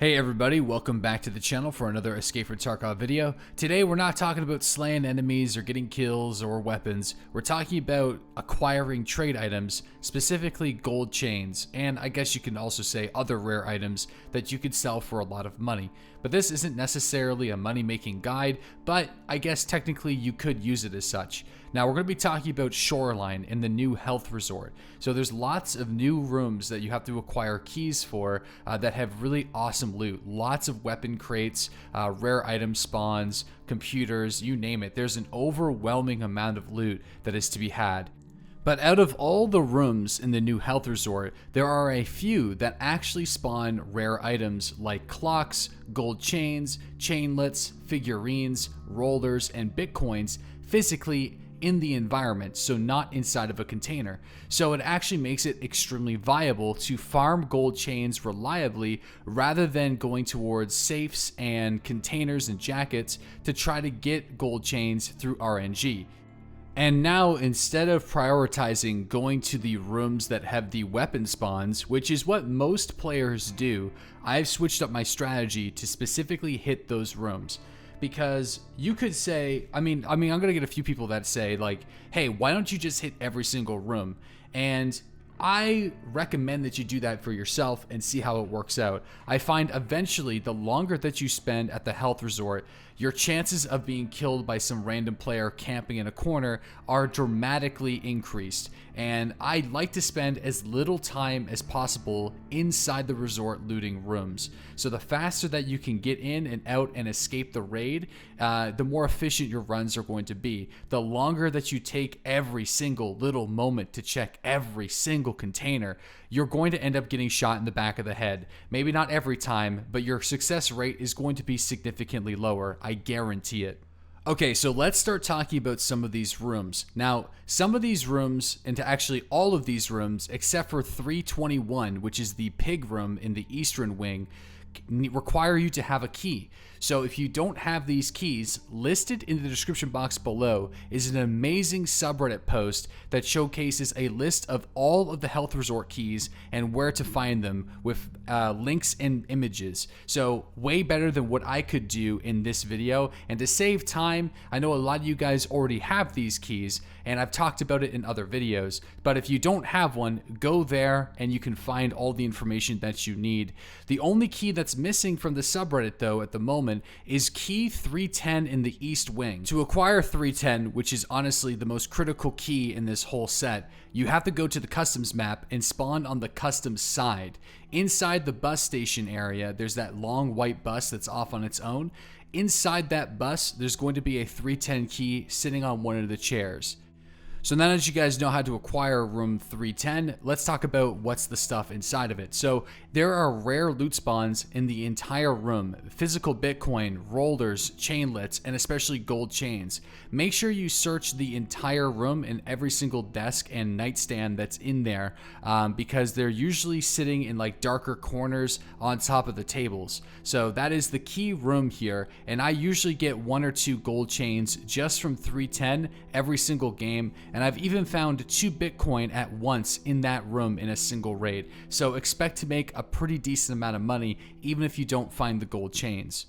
Hey everybody, welcome back to the channel for another Escape from Tarkov video. Today we're not talking about slaying enemies or getting kills or weapons. We're talking about acquiring trade items, specifically gold chains, and I guess you can also say other rare items that you could sell for a lot of money. But this isn't necessarily a money-making guide, but I guess technically you could use it as such. Now we're going to be talking about Shoreline in the new health resort. So there's lots of new rooms that you have to acquire keys for that have really awesome loot. Lots of weapon crates, rare item spawns, computers, you name it. There's an overwhelming amount of loot that is to be had. But out of all the rooms in the new health resort, there are a few that actually spawn rare items like clocks, gold chains, chainlets, figurines, rollers, and bitcoins physically in the environment, so not inside of a container. So it actually makes it extremely viable to farm gold chains reliably rather than going towards safes and containers and jackets to try to get gold chains through RNG. And now, instead of prioritizing going to the rooms that have the weapon spawns, which is what most players do, I've switched up my strategy to specifically hit those rooms. Because you could say, I'm gonna get a few people that say like, hey, why don't you just hit every single room? And I recommend that you do that for yourself and see how it works out. I find eventually the longer that you spend at the health resort, your chances of being killed by some random player camping in a corner are dramatically increased. And I like to spend as little time as possible inside the resort looting rooms. So the faster that you can get in and out and escape the raid, the more efficient your runs are going to be. The longer that you take every single little moment to check every single container, you're going to end up getting shot in the back of the head. Maybe not every time, but your success rate is going to be significantly lower. I guarantee it. Okay, so let's start talking about some of these rooms. Now, some of these rooms, and actually all of these rooms, except for 321, which is the pig room in the eastern wing, require you to have a key. So if you don't have these keys, listed in the description box below is an amazing subreddit post that showcases a list of all of the health resort keys and where to find them with links and images. So way better than what I could do in this video. And to save time, I know a lot of you guys already have these keys and I've talked about it in other videos, but if you don't have one, go there and you can find all the information that you need. The only key that's missing from the subreddit though at the moment is key 310 in the east wing. To acquire 310, which is honestly the most critical key in this whole set, you have to go to the customs map and spawn on the customs side. Inside the bus station area, there's that long white bus that's off on its own. Inside that bus, there's going to be a 310 key sitting on one of the chairs. So now that you guys know how to acquire room 310, let's talk about what's the stuff inside of it. So there are rare loot spawns in the entire room, physical Bitcoin, rollers, chainlets, and especially gold chains. Make sure you search the entire room and every single desk and nightstand that's in there because they're usually sitting in like darker corners on top of the tables. So that is the key room here, and I usually get 1 or 2 gold chains just from 310 every single game. And I've even found 2 Bitcoin at once in that room in a single raid. So expect to make a pretty decent amount of money even if you don't find the gold chains.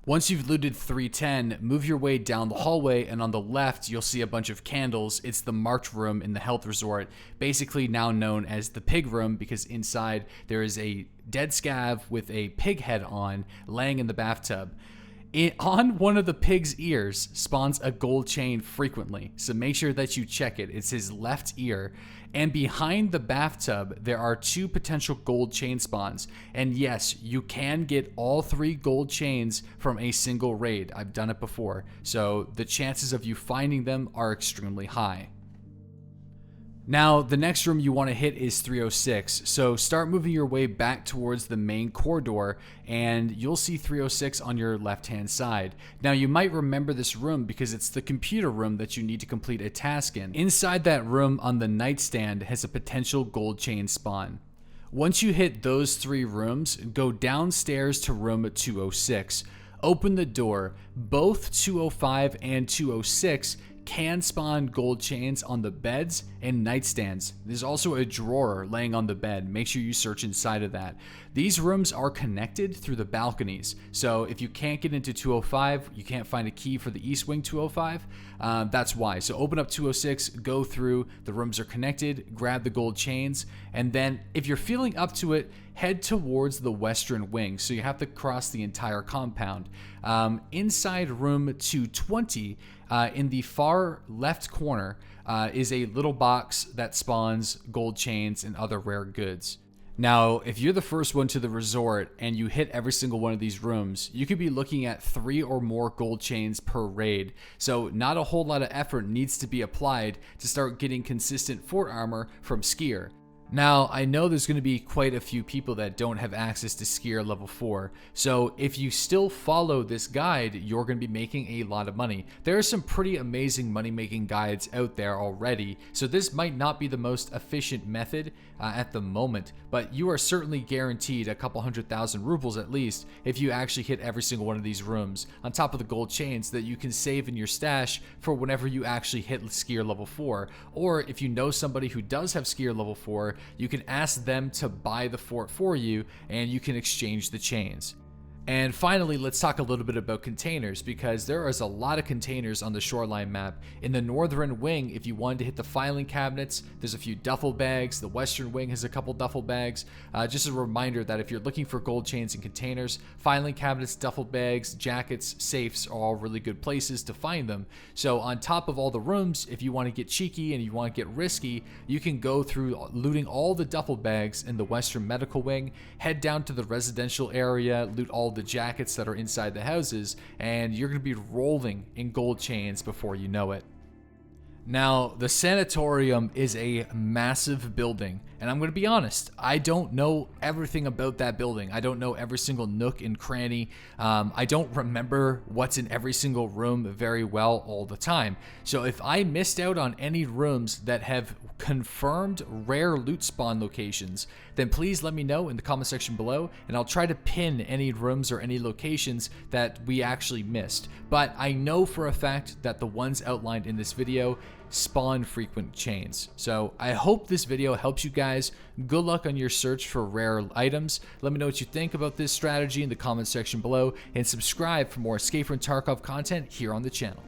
Once you've looted 310, move your way down the hallway, and on the left you'll see a bunch of candles. It's the marked room in the health resort, basically now known as the pig room because inside there is a dead scav with a pig head on laying in the bathtub. On one of the pig's ears spawns a gold chain frequently, so make sure that you check it. It's his left ear. And behind the bathtub, there are 2 potential gold chain spawns. And yes, you can get all 3 gold chains from a single raid. I've done it before, so the chances of you finding them are extremely high. Now, the next room you want to hit is 306, so start moving your way back towards the main corridor and you'll see 306 on your left-hand side. Now, you might remember this room because it's the computer room that you need to complete a task in. Inside that room on the nightstand has a potential gold chain spawn. Once you hit those 3 rooms, go downstairs to room 206. Open the door. Both 205 and 206 can spawn gold chains on the beds and nightstands. There's also a drawer laying on the bed. Make sure you search inside of that. These rooms are connected through the balconies. So if you can't get into 205, you can't find a key for the East Wing 205, that's why. So open up 206, go through, the rooms are connected, grab the gold chains, and then if you're feeling up to it, head towards the Western Wing. So you have to cross the entire compound. Inside room 220, in the far left corner, is a little box that spawns gold chains and other rare goods. Now, if you're the first one to the resort and you hit every single one of these rooms, you could be looking at 3 or more gold chains per raid. So not a whole lot of effort needs to be applied to start getting consistent fort armor from Skier. Now, I know there's going to be quite a few people that don't have access to Skier level 4, so if you still follow this guide, you're going to be making a lot of money. There are some pretty amazing money-making guides out there already, so this might not be the most efficient method at the moment, but you are certainly guaranteed a couple 100,000 rubles at least if you actually hit every single one of these rooms, on top of the gold chains that you can save in your stash for whenever you actually hit Skier level 4, or if you know somebody who does have Skier level 4, you can ask them to buy the fort for you and you can exchange the chains. And finally, let's talk a little bit about containers, because there is a lot of containers on the Shoreline map. In the Northern Wing, if you wanted to hit the filing cabinets, there's a few duffel bags. The Western Wing has a couple duffel bags. Just a reminder that if you're looking for gold chains and containers, filing cabinets, duffel bags, jackets, safes are all really good places to find them. So on top of all the rooms, if you want to get cheeky and you want to get risky, you can go through looting all the duffel bags in the Western Medical Wing, head down to the residential area, loot all the jackets that are inside the houses, and you're going to be rolling in gold chains before you know it. Now, the sanatorium is a massive building, and I'm going to be honest, I don't know everything about that building. I don't know every single nook and cranny. I don't remember what's in every single room very well all the time. So if I missed out on any rooms that have confirmed rare loot spawn locations, then please let me know in the comment section below, and I'll try to pin any rooms or any locations that we actually missed. But I know for a fact that the ones outlined in this video spawn frequent chains. So I hope this video helps you guys. Good luck on your search for rare items. Let me know what you think about this strategy in the comment section below, and subscribe for more Escape from Tarkov content here on the channel.